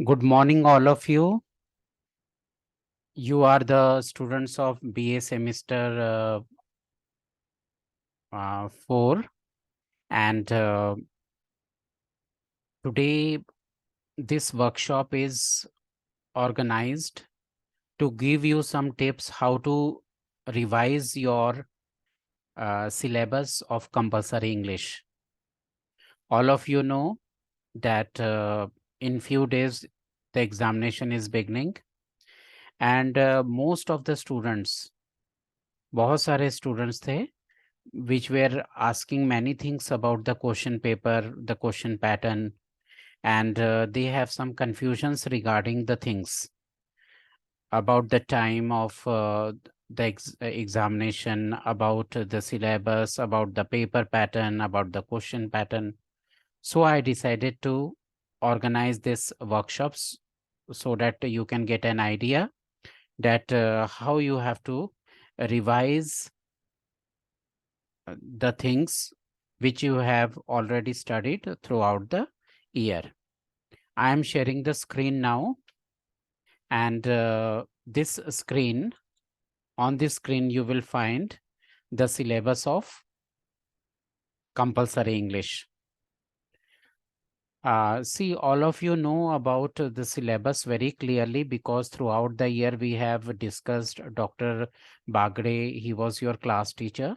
Good morning, all of you. You are the students of BA semester 4, and today this workshop is organized to give you some tips how to revise your syllabus of compulsory English. All of you know that in few days the examination is beginning, and most of the students, बहुत सारे students थे which were asking many things about the question paper, the question pattern, and they have some confusions regarding the things about the time of the examination, about the syllabus, about the paper pattern, about the question pattern. So I decided to organize this workshops so that you can get an idea that how you have to revise the things which you have already studied throughout the year. I am sharing the screen now, and this screen, on this screen you will find the syllabus of compulsory English. See, all of you know about the syllabus very clearly because throughout the year we have discussed Dr. Bagre, he was your class teacher,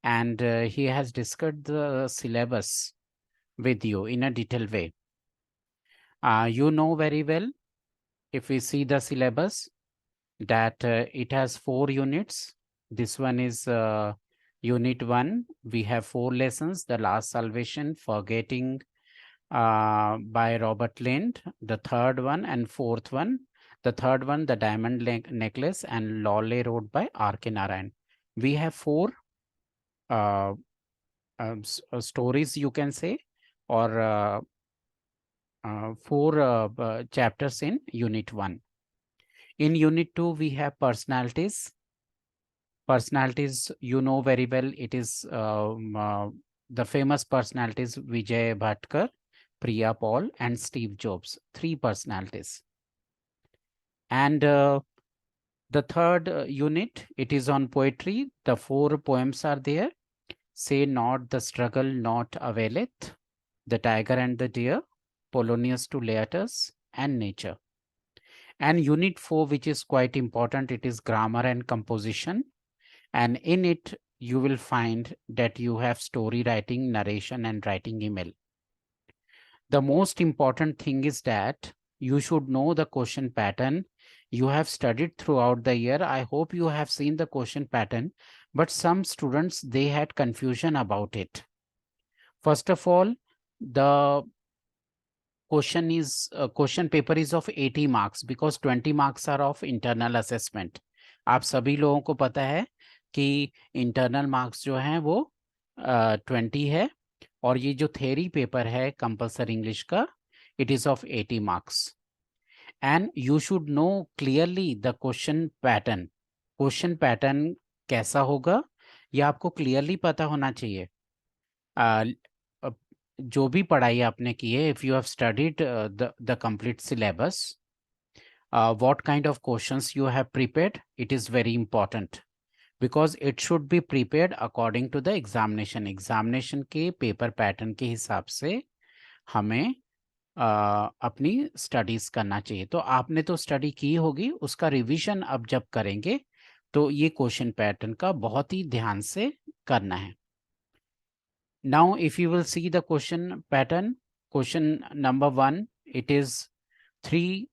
and he has discussed the syllabus with you in a detailed way. You know very well, if we see the syllabus, that it has 4 units. This one is unit 1. We have 4 lessons: The Last Salvation, Forgetting by Robert Lind, the third one and fourth one. The third one, The Diamond Necklace and Lawley Road by R.K. Narayan. We have 4 uh, stories, you can say, or 4 chapters in unit 1. In unit 2, we have personalities. Personalities, you know very well, it is the famous personalities Vijay Bhatkar, Priya Paul, and Steve Jobs. 3 personalities. And the third unit, it is on poetry. The 4 poems are there. Say Not, The Struggle Not Availeth, The Tiger and the Deer, Polonius to Laertes, and Nature. And unit 4, which is quite important, it is grammar and composition. And in it, you will find that you have story writing, narration, and writing email. The most important thing is that you should know the question pattern. You have studied throughout the year. I hope you have seen the question pattern, but some students, they had confusion about it. First of all, the question paper is of 80 marks because 20 marks are of internal assessment. आप सभी लोगों को पता है कि internal marks जो हैं वो 20 है, और ये जो थ्योरी पेपर है कंपलसरी इंग्लिश का, it is of 80 marks. And you should know clearly the question pattern. Question pattern कैसा होगा ये आपको क्लियरली पता होना चाहिए. जो भी पढ़ाई आपने की है, if you have studied the complete syllabus, what kind of questions you have prepared, it is very important because it should be prepared according to the examination. Examination के पेपर पैटर्न के हिसाब से हमें अपनी स्टडीज करना चाहिए. तो आपने तो स्टडी की होगी, उसका रिवीजन अब जब करेंगे तो ये क्वेश्चन पैटर्न का बहुत ही ध्यान से करना है. Now, if you will see the question pattern, question number 1, it is 3,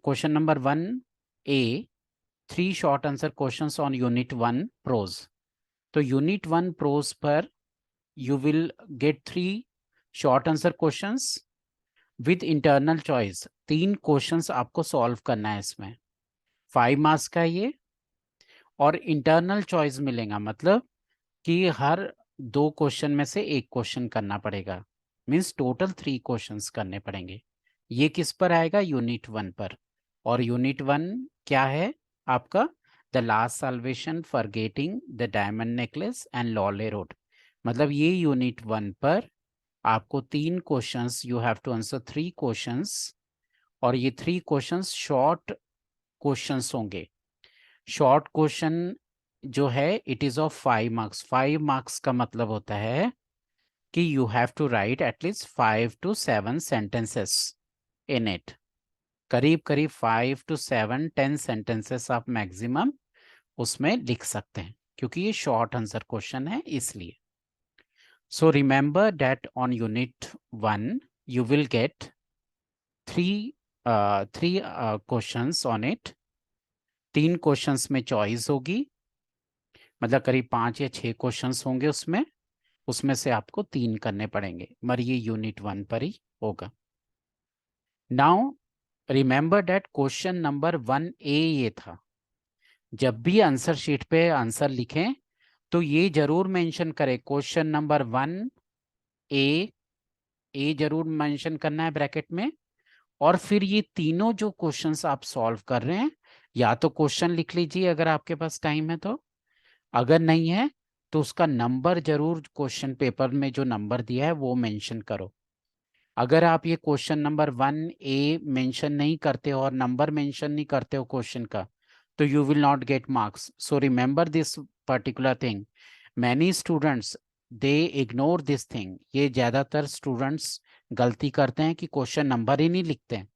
question number 1A, 3 short answer questions on unit 1 prose. So unit 1 prose पर you will get 3 short answer questions with internal choice. 3 questions आपको solve करना है इसमें. 5 marks का ये, और internal choice मिलेगा, मतलब कि हर 2 क्वेश्चन में से 1 क्वेश्चन करना पड़ेगा. मीन्स टोटल 3 क्वेश्चंस करने पड़ेंगे. ये किस पर आएगा? यूनिट 1 पर. और यूनिट 1 क्या है आपका? The last salvation, forgetting, the diamond necklace and lolly road. मतलब ये यूनिट 1 पर आपको 3 questions, you have to answer 3 questions, और ये 3 क्वेश्चंस शॉर्ट क्वेश्चंस होंगे। शॉर्ट क्वेश्चन जो है it is of 5 marks. 5 marks का मतलब होता है कि you have to write at least 5 to 7 sentences in it. करीब करीब 5 to 7 10 सेंटेंसेस आप मैक्सिमम उसमें लिख सकते हैं, क्योंकि ये शॉर्ट आंसर क्वेश्चन है इसलिए। So remember that on unit 1 you will gate 3 questions on it. 3 questions में चॉइस होगी, मतलब करीब 5 या 6 क्वेश्चंस होंगे उसमें, उसमें से आपको 3 करने पड़ेंगे, मगर ये यूनिट 1 पर ही होगा। Now remember that question number 1A ये था। जब भी आंसर शीट पे आंसर लिखें तो ये जरूर मेंशन करें क्वेश्चन नंबर 1A, ए जरूर मेंशन करना है ब्रैकेट में। और फिर ये तीनों जो क्वेश्चंस आप सॉल्व कर रहे हैं, या तो क्वेश्चन लिख लीजिए अगर आपके पास टाइम है तो, अगर नहीं है तो उसका नंबर जरूर क्वेश्चन पेपर में जो नंबर दिया है वो मेंशन करो। अगर आप ये क्वेश्चन नंबर 1A मेंशन नहीं करते हो और नंबर मेंशन नहीं करते हो क्वेश्चन का, तो you will not get marks. So remember this particular thing. Many students they ignore this thing. ये ज्यादातर स्टूडेंट्स गलती करते हैं कि क्वेश्चन नंबर ही नहीं लिखते हैं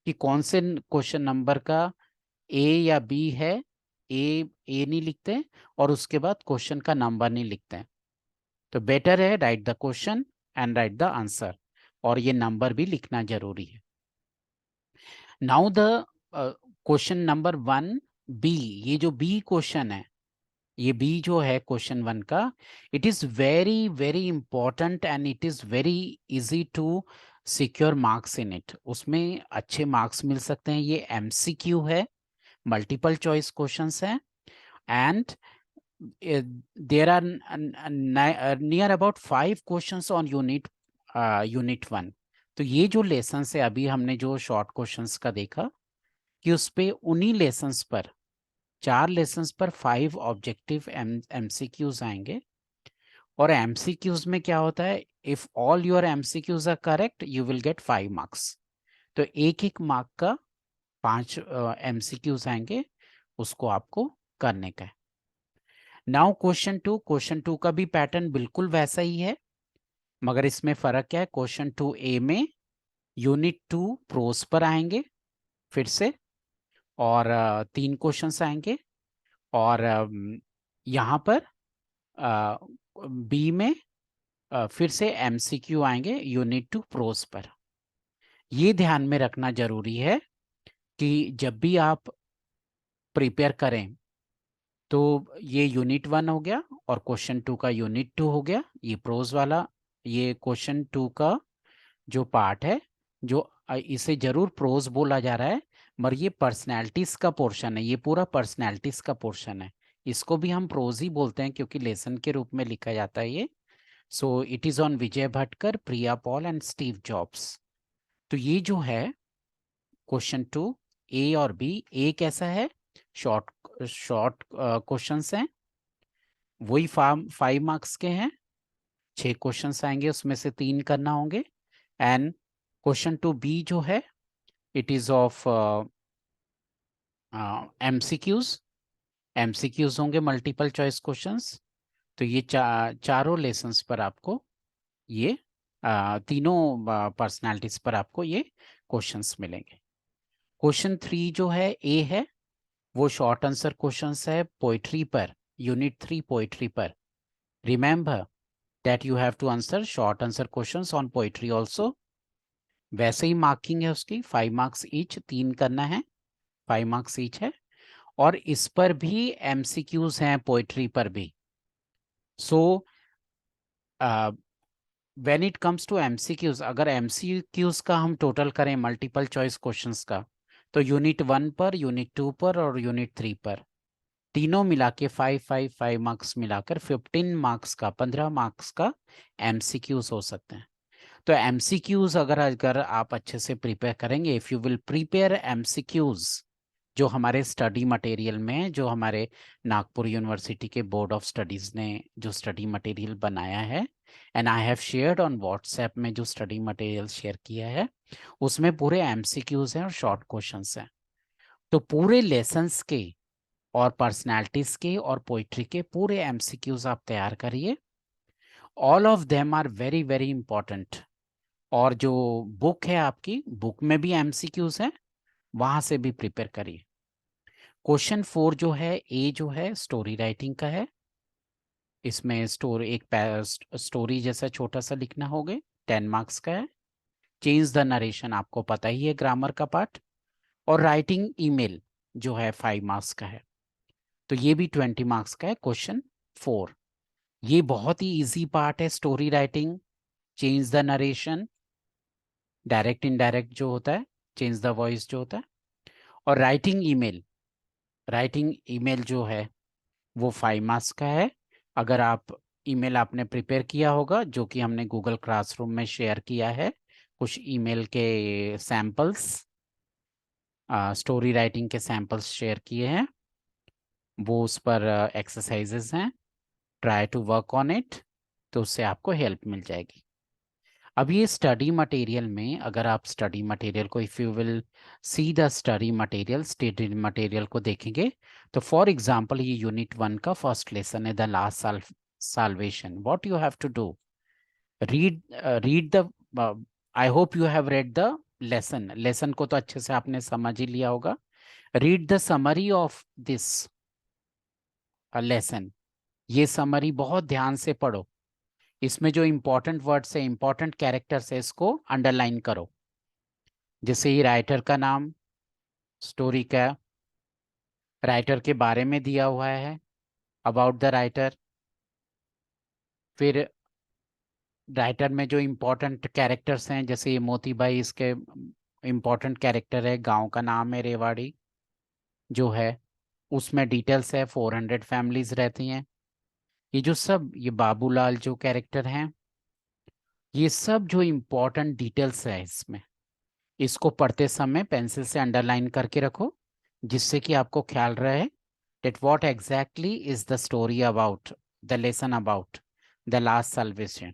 कि कौन से क्वेश्चन नंबर का ए या बी है। ए नहीं लिखते और उसके बाद क्वेश्चन का नंबर नहीं लिखते हैं। तो बेटर है right the question and right the answer, और ये नंबर भी लिखना जरूरी है। Now the question number 1B, ये जो बी क्वेश्चन है, ये बी जो है क्वेश्चन 1 का, it is very very important and it is very easy to secure marks in it. उसमें अच्छे मार्क्स मिल सकते हैं। ये एमसीक्यू है, मल्टीपल चॉइस क्वेश्चंस है, and there are near about 5 questions on unit 1। तो ये जो लेसन है अभी हमने जो शॉर्ट क्वेश्चंस का देखा, कि उस पे उन्हीं लेसन्स पर 4 लेसन्स पर 5 ऑब्जेक्टिव एमसीक्यूज आएंगे। और एमसीक्यूज में क्या होता है, if all your MCQs are correct you will get 5 marks. तो एक एक मार्क का 5 एमसीक्यूज आएंगे, उसको आपको करने का है। नाउ क्वेश्चन टू का भी पैटर्न बिल्कुल वैसा ही है, मगर इसमें फर्क क्या है, क्वेश्चन 2A में यूनिट 2 प्रोस पर आएंगे फिर से, और 3 क्वेश्चंस आएंगे। और यहाँ पर बी में फिर से एमसीक्यू आएंगे यूनिट 2 प्रोस पर। ये ध्यान में रखना जरूरी है कि जब भी आप प्रिपेयर करें तो ये यूनिट 1 हो गया और क्वेश्चन 2 का यूनिट 2 हो गया, ये प्रोज वाला। ये क्वेश्चन 2 का जो पार्ट है, जो इसे जरूर प्रोज बोला जा रहा है, मगर ये पर्सनैलिटीज का पोर्शन है, ये पूरा पर्सनैलिटीज का पोर्शन है। इसको भी हम प्रोज ही बोलते हैं क्योंकि लेसन के रूप में लिखा जाता है ये। So it is on Vijay Bhatkar, Priya Paul and Steve jobs. तो ये जो है क्वेश्चन 2, ए और बी। ए कैसा है, शॉर्ट शॉर्ट क्वेश्चंस हैं, वही 5 मार्क्स के हैं। 6 क्वेश्चंस आएंगे, उसमें से 3 करना होंगे। एंड क्वेश्चन 2B जो है it is of MCQs. MCQs होंगे, मल्टीपल चॉइस क्वेश्चंस। तो ये चारों लेसन्स पर आपको ये तीनों पर्सनालिटीज पर आपको ये क्वेश्चंस मिलेंगे। क्वेश्चन 3 जो है ए है, वो शॉर्ट आंसर क्वेश्चंस है पोइट्री पर, यूनिट 3 पोइट्री पर। Remember that you have to answer short answer questions on poetry also. वैसे ही मार्किंग है उसकी 5 मार्क्स ईच, 3 करना है, 5 मार्क्स ईच है। और इस पर भी एमसीक्यूज हैं, पोइट्री पर भी। So when it comes to MCQs, अगर एमसीक्यूज का हम टोटल करें मल्टीपल चॉइस क्वेश्चंस का, तो यूनिट 1 पर, यूनिट 2 पर और यूनिट 3 पर तीनों मिला के 5 मार्क्स मिलाकर 15 मार्क्स का, 15 मार्क्स का एमसीक्यूज हो सकते हैं। तो एमसीक्यूज अगर अगर आप अच्छे से प्रिपेयर करेंगे, if you will prepare MCQs जो हमारे स्टडी मटेरियल में, जो हमारे नागपुर यूनिवर्सिटी के बोर्ड ऑफ स्टडीज ने जो स्टडी मटेरियल बनाया है, and I have shared on WhatsApp में जो स्टडी मटेरियल शेयर किया है उसमें पूरे एमसीक्यूज हैं और शॉर्ट क्वेश्चंस हैं। तो पूरे लेसन्स के और पर्सनालिटीज के और पोइट्री के पूरे एमसीक्यूज आप तैयार करिए। All of them are very very important. और जो बुक है आपकी, बुक में भी एमसीक्यूज हैं, वहां से भी प्रिपेयर करिए। क्वेश्चन 4 जो है, ए जो है स्टोरी राइटिंग का है। इसमें स्टोरी जैसा छोटा सा लिखना होगा, 10 मार्क्स का है। चेंज द नरेशन आपको पता ही है, ग्रामर का पार्ट। और राइटिंग ईमेल जो है 5 मार्क्स का है। तो ये भी 20 मार्क्स का है क्वेश्चन 4। ये बहुत ही इजी पार्ट है, story writing, change the narration, direct indirect जो होता है, चेंज द वॉइस जो होता है, और राइटिंग ईमेल। राइटिंग ईमेल जो है वो 5 मार्क्स का है। अगर आप ईमेल आपने प्रिपेयर किया होगा, जो कि हमने गूगल क्लासरूम में शेयर किया है, कुछ ईमेल के सैंपल्स, स्टोरी राइटिंग के सैंपल्स शेयर किए हैं, वो उस पर एक्सरसाइजेस हैं, try to work on it, तो उससे आपको हेल्प मिल जाएगी। अब ये स्टडी मटेरियल में, अगर आप स्टडी मटेरियल को, if you will see the study material को देखेंगे, तो फॉर एग्जांपल ये यूनिट 1 का फर्स्ट लेसन है, the last salvation. What you have to do, read the, I hope you have read the lesson. Lesson को तो अच्छे से आपने समझ ही लिया होगा। Read the summary of this lesson. ये समरी बहुत ध्यान से पढ़ो। इसमें जो इंपॉर्टेंट वर्ड्स है, इंपॉर्टेंट कैरेक्टर्स है, इसको अंडरलाइन करो। जैसे ही राइटर का नाम, स्टोरी का, राइटर के बारे में दिया हुआ है, अबाउट द राइटर। फिर राइटर में जो इंपॉर्टेंट कैरेक्टर्स हैं, जैसे ये मोती बाई, इसके इंपॉर्टेंट कैरेक्टर है, गांव का नाम है रेवाड़ी जो है, उसमें डिटेल्स है, 400 फैमिलीज रहती हैं। ये जो सब, ये बाबूलाल जो कैरेक्टर हैं, ये सब जो इंपॉर्टेंट डिटेल्स है इसमें, इसको पढ़ते समय पेंसिल से अंडरलाइन करके रखो, जिससे कि आपको ख्याल रहे that what exactly is the story about, the lesson about the last salvation.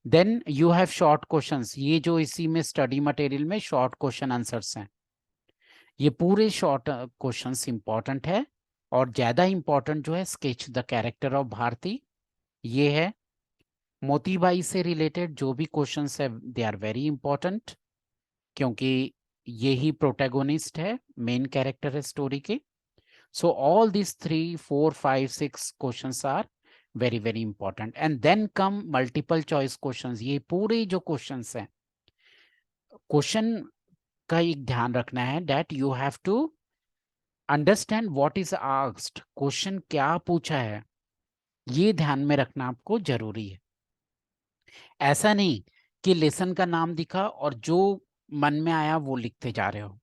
Then you have short questions। ये जो इसी में स्टडी मटेरियल में शॉर्ट क्वेश्चन आंसर्स हैं, ये पूरे शॉर्ट क्वेश्चंस इंपॉर्टेंट है। और ज्यादा इंपॉर्टेंट जो है, sketch the character of Bharti, ये है। मोतीबाई से रिलेटेड जो भी क्वेश्चंस है, दे आर वेरी इंपॉर्टेंट, क्योंकि ये ही प्रोटैगोनिस्ट है, मेन कैरेक्टर है स्टोरी के। So all these 3, 4, 5, 6 questions are very very important, and then come multiple choice questions। ये पूरे जो questions हैं, क्वेश्चन का एक ध्यान रखना है, that you have to understand what is asked, question क्या पूछा है, ये ध्यान में रखना आपको जरूरी है। ऐसा नहीं कि लेसन का नाम दिखा और जो मन में आया वो लिखते जा रहे हो।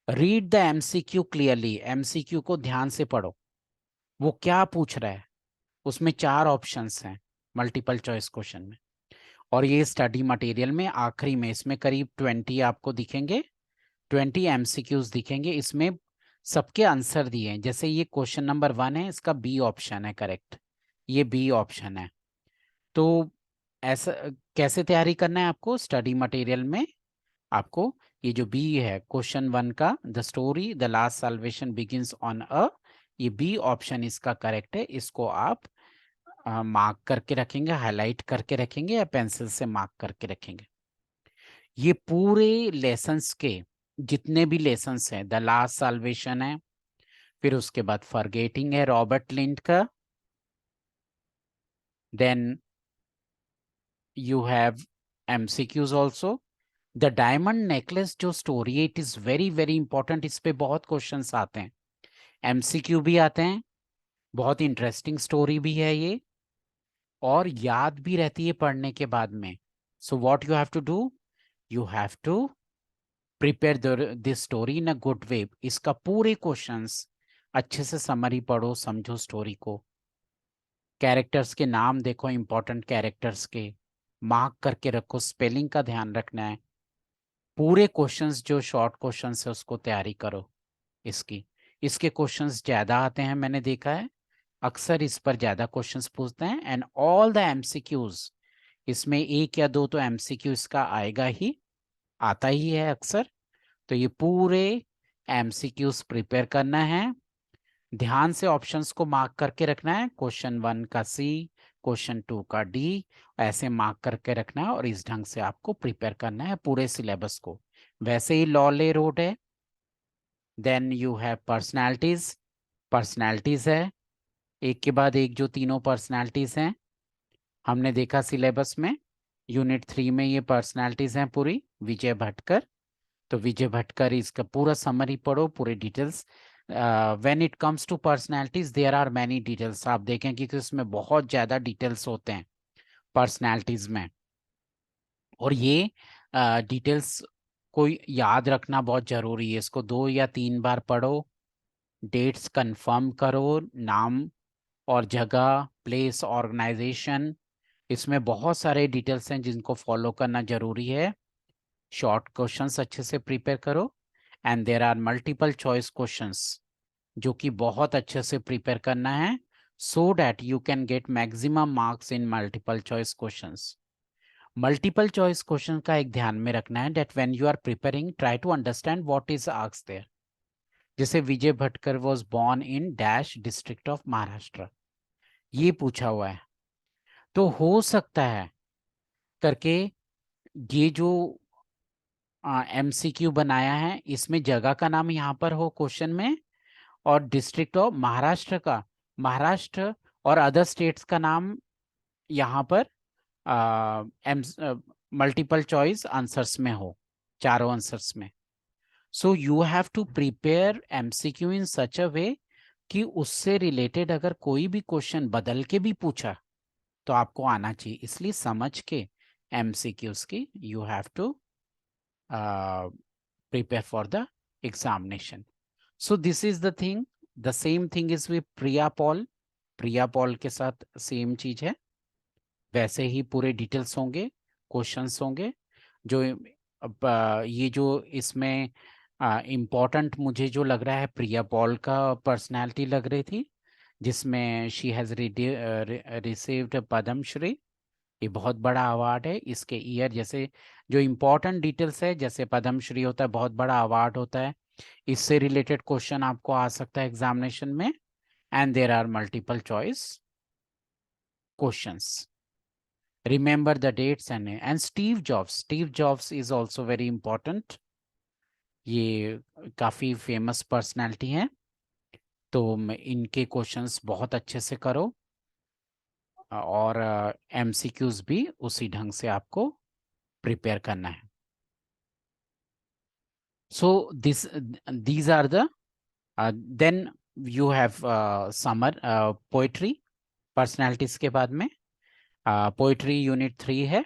Read the MCQ clearly, MCQ को ध्यान से पढ़ो, वो क्या पूछ रहा है। उसमें 4 ऑप्शंस हैं मल्टीपल चॉइस क्वेश्चन में। और ये स्टडी मटेरियल में आखिरी में, इसमें करीब 20 आपको दिखेंगे, 20 एमसीक्यूज दिखेंगे। इसमें सबके आंसर दिए हैं। जैसे ये क्वेश्चन नंबर 1 है, इसका बी ऑप्शन है करेक्ट, ये बी ऑप्शन है। तो ऐसा कैसे तैयारी करना है आपको स्टडी मटेरियल में, आपको ये जो बी है क्वेश्चन 1 का, the story the last salvation begins on a, ये बी ऑप्शन इसका करेक्ट है। इसको आप मार्क करके रखेंगे, हाईलाइट करके रखेंगे, या पेंसिल से मार्क करके रखेंगे। ये पूरे लेसन्स के जितने भी लेसन्स हैं, द लास्ट साल्वेशन है, फिर उसके बाद फॉरगेटिंग है रॉबर्ट लिंट का, then you have MCQs also. The diamond necklace जो स्टोरी है, it is very very important. इस पे बहुत क्वेश्चंस आते हैं, एमसीक्यू भी आते हैं, बहुत इंटरेस्टिंग स्टोरी भी है ये, और याद भी रहती है पढ़ने के बाद में। So what you have to do, you have to prepare this story in a good way. इसका पूरे क्वेश्चंस अच्छे से समरी पढ़ो, समझो स्टोरी को, कैरेक्टर्स के नाम देखो, इंपॉर्टेंट कैरेक्टर्स के मार्क करके रखो, स्पेलिंग का ध्यान रखना है। पूरे क्वेश्चंस जो शॉर्ट क्वेश्चंस है उसको तैयारी करो। इसकी इसके क्वेश्चंस ज्यादा आते हैं, मैंने देखा है, अक्सर इस पर ज्यादा क्वेश्चंस पूछते हैं। एंड ऑल द एमसीक्यूज, इसमें एक या दो तो एमसीक्यू इसका आएगा ही, आता ही है अक्सर। तो ये पूरे एमसीक्यूज प्रिपेयर करना है, ध्यान से ऑप्शंस को मार्क करके रखना है, क्वेश्चन 1 का सी, क्वेश्चन 2 का डी, ऐसे मार्क करके रखना है और इस ढंग से आपको प्रिपेयर करना है पूरे सिलेबस को। वैसे ही लॉ ले रोड है। Then you have personalities, personalities है एक के बाद एक, जो तीनों पर्सनैलिटीज हैं हमने देखा सिलेबस में, यूनिट 3 में ये पर्सनैलिटीज हैं पूरी, विजय भटकर। तो विजय भटकर इसका पूरा समरी पढ़ो, पूरे details. When it comes to personalities there are many details, आप देखें कि इसमें बहुत ज्यादा डिटेल्स होते हैं पर्सनैलिटीज में, और ये डिटेल्स को याद रखना बहुत जरूरी है। इसको 2 या 3 बार पढ़ो, डेट्स कंफर्म करो, नाम और जगह, प्लेस, ऑर्गेनाइजेशन, इसमें बहुत सारे डिटेल्स हैं जिनको फॉलो करना जरूरी है। शॉर्ट क्वेश्चंस अच्छे से प्रिपेयर करो, and there are multiple choice questions जो कि बहुत अच्छे से प्रिपेयर करना है, so that you can get maximum marks in multiple choice questions. Multiple choice question का एक ध्यान में रखना है, that when you are preparing try to understand what is asked there. जैसे Vijay Bhatkar was born in dash district of Maharashtra, ये पूछा हुआ है, तो हो सकता है करके ये जो एमसीक्यू बनाया है इसमें जगह का नाम यहाँ पर हो क्वेश्चन में, और डिस्ट्रिक्ट ऑफ महाराष्ट्र का, महाराष्ट्र और अदर स्टेट्स का नाम यहाँ पर मल्टीपल चॉइस आंसर्स में हो, चारों आंसर्स में। So you have to prepare MCQ in such a way कि उससे रिलेटेड अगर कोई भी क्वेश्चन बदल के भी पूछा तो आपको आना चाहिए, इसलिए समझ के एमसीक्यूज की you have to prepare for the examination. So this is the thing. The same thing is with Priya Paul. Priya Paul के साथ सेम चीज है, वैसे ही पूरे डिटेल्स होंगे, क्वेश्चंस होंगे। जो ये जो इसमें इम्पोर्टेंट मुझे जो लग रहा है, प्रिया पॉल का पर्सनालिटी लग रही थी, जिसमें शी हैज रिसीव्ड पद्मश्री, ये बहुत बड़ा अवार्ड है। इसके ईयर जैसे जो इम्पोर्टेंट डिटेल्स है, जैसे पद्मश्री होता है बहुत बड़ा अवार्ड होता है, इससे रिलेटेड क्वेश्चन आपको आ सकता है एग्जामिनेशन में, and there are multiple choice questions. Remember the dates and Steve Jobs is also very important. ये काफी फेमस पर्सनालिटी है, तो इनके क्वेश्चंस बहुत अच्छे से करो, और एमसीक्यूज भी उसी ढंग से आपको प्रिपेयर करना है। So these are the then you have summer poetry, personalities के बाद में पोएट्री यूनिट 3 है।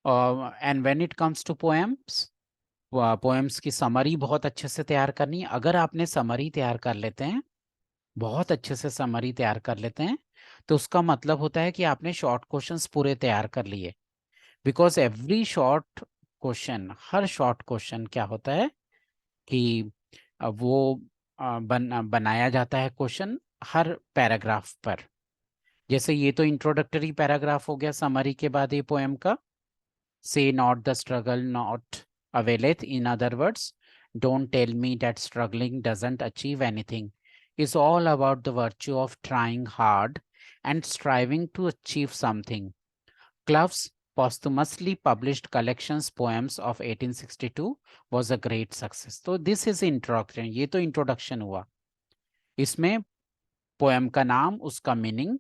And when it comes to poems की समरी बहुत अच्छे से तैयार करनी है। अगर आपने समरी तैयार कर लेते हैं, बहुत अच्छे से समरी तैयार कर लेते हैं, तो उसका मतलब होता है कि आपने शॉर्ट क्वेश्चंस पूरे तैयार कर लिए। Because every short question, her short question क्या होता है कि वो बनाया जाता है क्वेश्चन हर पैराग्राफ पर। जैसे ये तो इंट्रोडक्टरी पैराग्राफ हो गया समरी के बाद ये पोएम का, से not the struggle not availeth, in other words, don't tell me that struggling doesn't achieve anything, is all about the virtue of trying hard and striving to achieve something. Clough's posthumously published collections poems of 1862 was a great success. तो this is introduction, ये तो introduction हुआ। इसमें poem का नाम, उसका meaning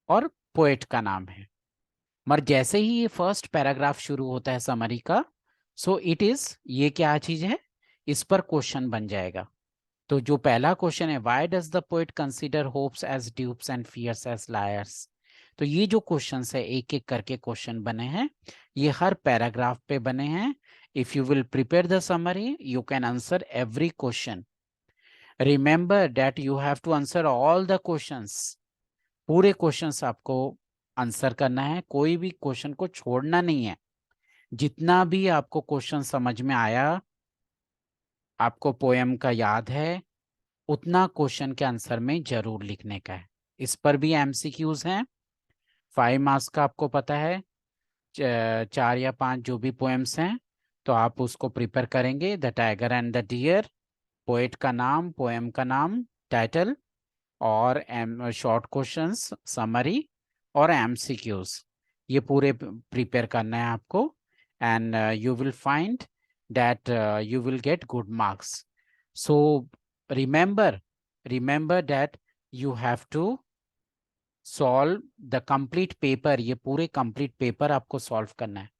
और poet का नाम है। मगर जैसे ही ये फर्स्ट पैराग्राफ शुरू होता है समरी का, सो इट इज, ये क्या चीज है, इस पर क्वेश्चन बन जाएगा। तो जो पहला क्वेश्चन है, why does the poet consider hopes as dupes and fears as liars, तो ये जो क्वेश्चन है एक एक करके क्वेश्चन बने हैं, ये हर पैराग्राफ पे बने हैं। If you will prepare the summary you can answer every question. Remember that you have to answer all the questions, पूरे क्वेश्चंस आपको आंसर करना है, कोई भी क्वेश्चन को छोड़ना नहीं है। जितना भी आपको क्वेश्चन समझ में आया, आपको पोएम का याद है, उतना क्वेश्चन के आंसर में जरूर लिखने का है। इस पर भी एमसीक्यूज हैं। 5 मार्क्स का आपको पता है, 4 या 5 जो भी पोएम्स हैं, तो आप उसको प्रिपेयर करेंगे। The tiger and the deer, poet का नाम, पोएम का नाम, टाइटल, और शॉर्ट क्वेश्चंस, समरी और एमसीक्यूज, ये पूरे प्रिपेयर करना है आपको। And you will find that you will get good marks. So remember remember that you have to solve the complete paper. ये पूरे कंप्लीट पेपर आपको सॉल्व करना है।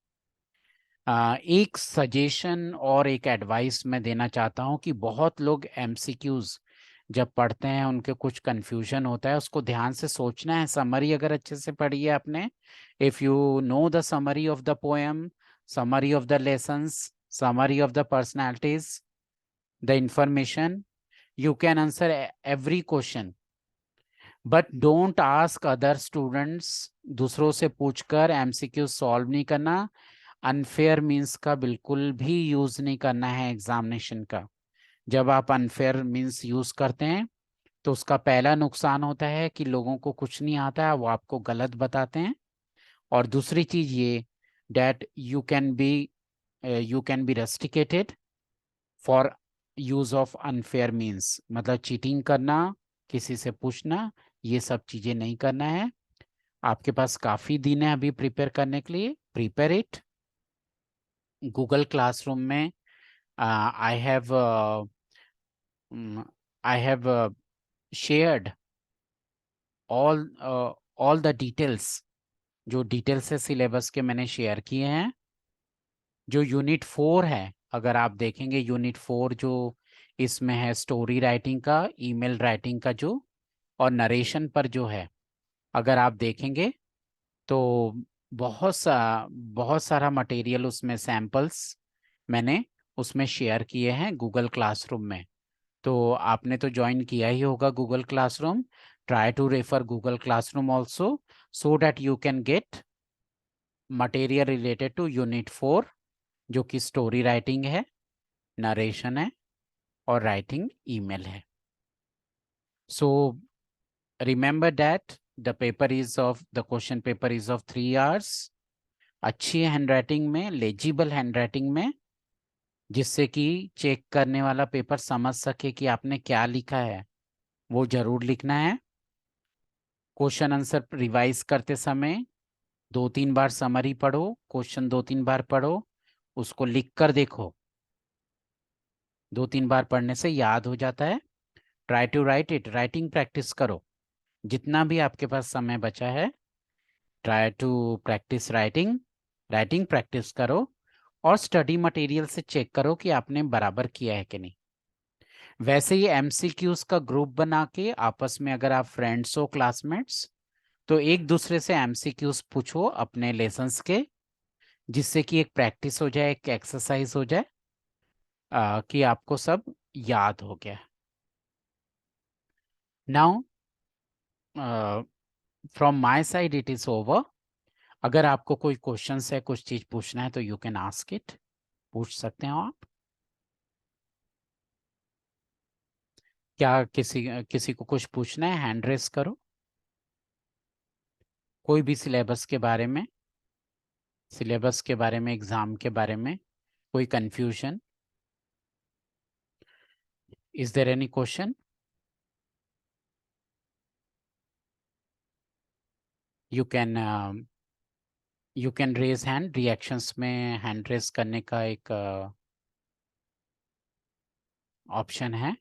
एक सजेशन और एक एडवाइस मैं देना चाहता हूँ कि बहुत लोग एमसीक्यूज जब पढ़ते हैं उनके कुछ कंफ्यूजन होता है, उसको ध्यान से सोचना है। समरी अगर अच्छे से पढ़ी है आपने, if you know the summary of the poem, summary of the lessons, summary of the personalities, the information, you can answer every question. But don't ask other students, दूसरों से पूछकर एमसीक्यू सॉल्व नहीं करना। अनफेयर मीन्स का बिल्कुल भी use नहीं करना है एग्जामिनेशन का। जब आप अनफेयर मीन्स यूज करते हैं तो उसका पहला नुकसान होता है कि लोगों को कुछ नहीं आता है, वो आपको गलत बताते हैं। और दूसरी चीज ये, that you can be restricted for use of unfair means, मतलब चीटिंग करना, किसी से पूछना, ये सब चीजें नहीं करना है। आपके पास काफी दिन है अभी प्रिपेयर करने के लिए, प्रिपेयर इट। गूगल क्लासरूम में I have I have shared all the details, जो डिटेल्स है सिलेबस के मैंने शेयर किए हैं। जो यूनिट 4 है, अगर आप देखेंगे यूनिट 4 जो इसमें है, स्टोरी राइटिंग का, ईमेल राइटिंग का जो, और नरेशन पर जो है, अगर आप देखेंगे तो बहुत सारा मटेरियल उसमें, सैंपल्स मैंने उसमें शेयर किए हैं गूगल क्लासरूम में। तो आपने तो ज्वाइन किया ही होगा Google classroom. Try to refer Google classroom also, so that you can get material related to unit 4, जो कि स्टोरी राइटिंग है, नरेशन है और राइटिंग ईमेल है। So remember that the question paper is of 3 hours, अच्छी handwriting में, legible handwriting में, जिससे कि चेक करने वाला पेपर समझ सके कि आपने क्या लिखा है, वो जरूर लिखना है। क्वेश्चन आंसर रिवाइज करते समय 2-3 बार समरी पढ़ो, क्वेश्चन 2-3 बार पढ़ो, उसको लिख कर देखो। 2-3 बार पढ़ने से याद हो जाता है। Try to write it, writing practice करो जितना भी आपके पास समय बचा है। Try to practice writing, writing practice करो, और स्टडी मटेरियल से चेक करो कि आपने बराबर किया है कि नहीं। वैसे ही एमसीक्यूज का ग्रुप बना के आपस में, अगर आप फ्रेंड्स हो, क्लासमेट्स, तो एक दूसरे से एमसीक्यूज पूछो अपने लेसन्स के, जिससे कि एक प्रैक्टिस हो जाए, एक एक्सरसाइज हो जाए, कि आपको सब याद हो गया। Now from my side it is over. अगर आपको कोई क्वेश्चन है, कुछ चीज पूछना है, तो यू कैन आस्क इट, पूछ सकते हो आप। क्या किसी किसी को कुछ पूछना है? हैंड रेस करो। कोई भी सिलेबस के बारे में, एग्जाम के बारे में कोई confusion? Is there any question? You can raise hand. Reactions में हैंड रेज करने का एक ऑप्शन है,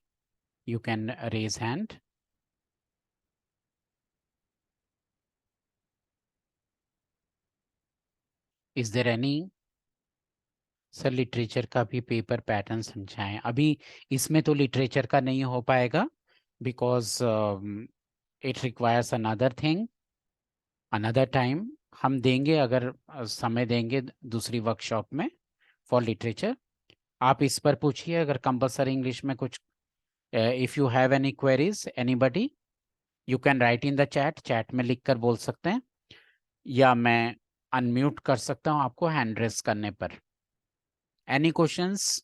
you can raise hand. Is there any? Sir literature का भी पेपर पैटर्न समझाएं। अभी इसमें तो लिटरेचर का नहीं हो पाएगा, because it requires another thing, another time. हम देंगे, अगर समय देंगे दूसरी वर्कशॉप में फॉर लिटरेचर। आप इस पर पूछिए अगर कंपलसरी इंग्लिश में कुछ। If you have any queries, anybody, you can write in the chat, chat में लिख कर बोल सकते हैं, या मैं अनम्यूट कर सकता हूँ आपको हैंड रेस करने पर। Any questions?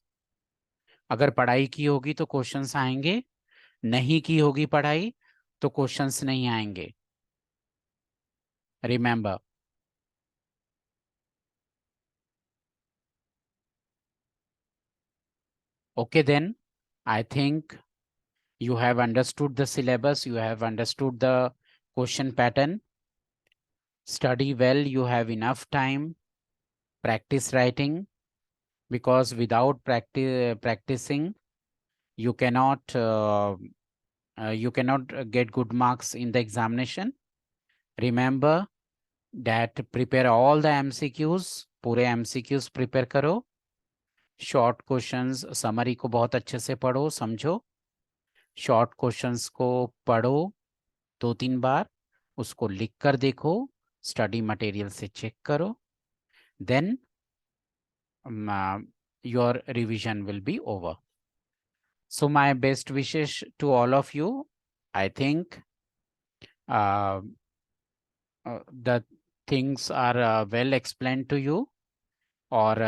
अगर पढ़ाई की होगी तो क्वेश्चंस आएंगे, नहीं की होगी पढ़ाई तो क्वेश्चंस नहीं आएंगे, remember. Okay, then I think you have understood the syllabus, you have understood the question pattern. Study well, you have enough time. Practice writing, because without practicing, you cannot get good marks in the examination. Remember that prepare all the MCQs, पूरे MCQs prepare करो। Short questions summary को बहुत अच्छे से पढ़ो, समझो। Short questions को पढ़ो 2-3 बार, उसको लिख कर देखो, स्टडी मटेरियल से चेक करो, then your revision will be over. So my best wishes to all of you. I think the things are well explain to you. और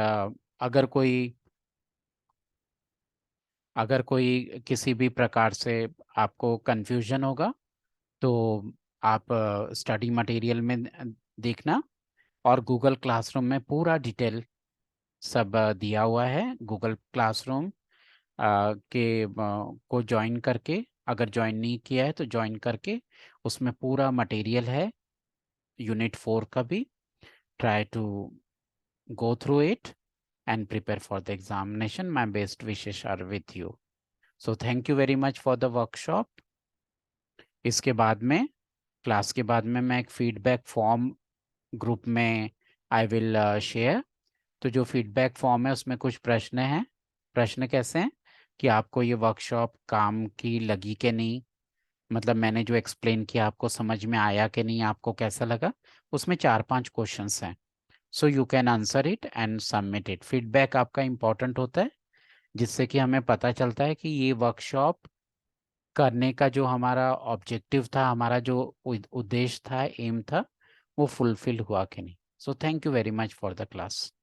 अगर कोई किसी भी प्रकार से आपको कंफ्यूजन होगा तो आप स्टडी मटेरियल में देखना, और गूगल क्लासरूम में पूरा डिटेल सब दिया हुआ है। गूगल क्लासरूम को ज्वाइन करके, अगर ज्वाइन नहीं किया है तो ज्वाइन करके, उसमें पूरा मटेरियल है यूनिट 4 का भी। Try to go through it and prepare for the examination. My best wishes are with you. So thank you very much for the workshop. इसके बाद में, क्लास के बाद में, मैं एक फीडबैक फॉर्म ग्रुप में आई विल शेयर। तो जो फीडबैक फॉर्म है उसमें कुछ प्रश्न हैं। प्रश्न कैसे हैं कि आपको ये वर्कशॉप काम की लगी कि नहीं, मतलब मैंने जो एक्सप्लेन किया आपको समझ में आया कि नहीं, आपको कैसा लगा। उसमें 4-5 क्वेश्चंस हैं। So you can answer it and submit it. Feedback आपका इम्पोर्टेंट होता है, जिससे कि हमें पता चलता है कि ये वर्कशॉप करने का जो हमारा ऑब्जेक्टिव था, हमारा जो उद्देश्य था, एम था, वो फुलफिल हुआ कि नहीं। So thank you very much for the class.